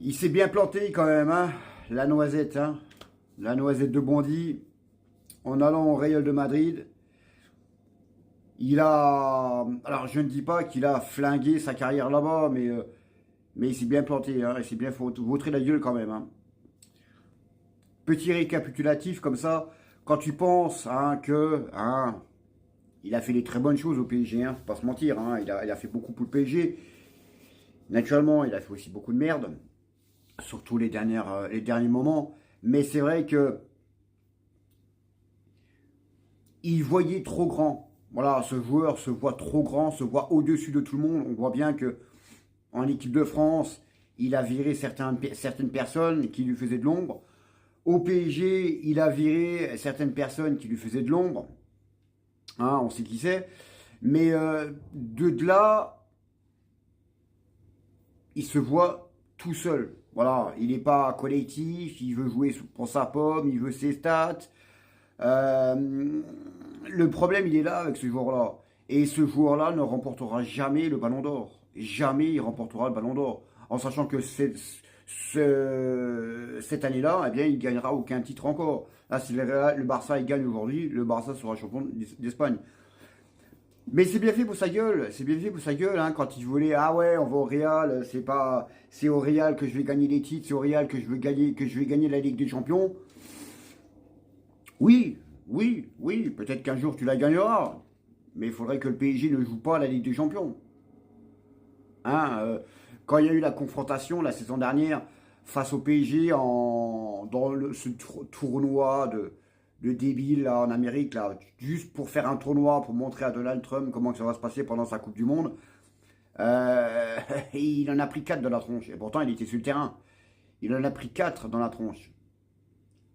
Il s'est bien planté quand même, hein, la noisette, hein, la noisette de Bondy, en allant au Real de Madrid. Il a... Alors, je ne dis pas qu'il a flingué sa carrière là-bas, mais il s'est bien planté, hein, il s'est bien vautré la gueule quand même. Hein. Petit récapitulatif comme ça, quand tu penses que il a fait des très bonnes choses au PSG, faut pas se mentir, il a fait beaucoup pour le PSG. Naturellement, il a fait aussi beaucoup de merde, surtout les derniers moments. Mais c'est vrai que il voyait trop grand. Voilà, ce joueur se voit trop grand, se voit au-dessus de tout le monde. On voit bien que en équipe de France, il a viré certaines personnes qui lui faisaient de l'ombre. Au PSG, il a viré certaines personnes qui lui faisaient de l'ombre. On sait qui c'est. Mais de là, il se voit tout seul. Voilà, il n'est pas collectif, il veut jouer pour sa pomme, il veut ses stats. Le problème, il est là avec ce joueur-là. Et ce joueur-là ne remportera jamais le ballon d'or. Jamais il remportera le ballon d'or. En sachant que cette année-là, eh bien, il ne gagnera aucun titre encore. Là, si le Barça il gagne aujourd'hui, le Barça sera champion d'Espagne. Mais c'est bien fait pour sa gueule, c'est bien fait pour sa gueule, quand il voulait, ah ouais, on va au Real, c'est au Real que je vais gagner les titres, c'est au Real que je vais gagner la Ligue des Champions. Oui, oui, oui, peut-être qu'un jour tu la gagneras, mais il faudrait que le PSG ne joue pas à la Ligue des Champions. Quand il y a eu la confrontation la saison dernière face au PSG ce tournoi de débiles là, en Amérique, là, juste pour faire un tournoi, pour montrer à Donald Trump comment ça va se passer pendant sa Coupe du Monde, il en a pris 4 dans la tronche. Et pourtant, il était sur le terrain. Il en a pris 4 dans la tronche.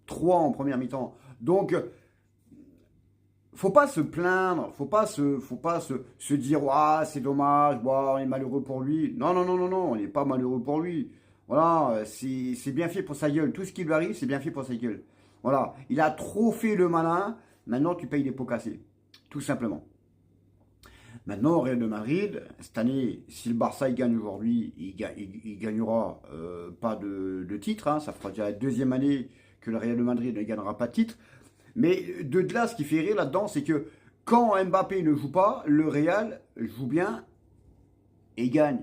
3 en première mi-temps. Donc, faut pas se plaindre, faut pas se dire c'est dommage, on est malheureux pour lui. Non, non, non, non, non, on n'est pas malheureux pour lui. Voilà, c'est bien fait pour sa gueule. Tout ce qui lui arrive, c'est bien fait pour sa gueule. Voilà, il a trop fait le malin. Maintenant, tu payes les pots cassés, tout simplement. Maintenant, au Real de Madrid, cette année, si le Barça il gagne aujourd'hui, il gagnera pas de titre. Ça fera déjà la deuxième année que le Real de Madrid ne gagnera pas de titre. Mais de là, ce qui fait rire là-dedans, c'est que quand Mbappé ne joue pas, le Real joue bien et gagne.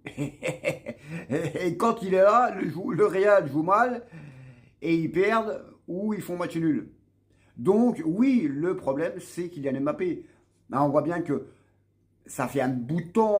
Et quand il est là, le Real joue mal et ils perdent ou ils font match nul. Donc oui, le problème, c'est qu'il y a Mbappé. Là, on voit bien que ça fait un bout de temps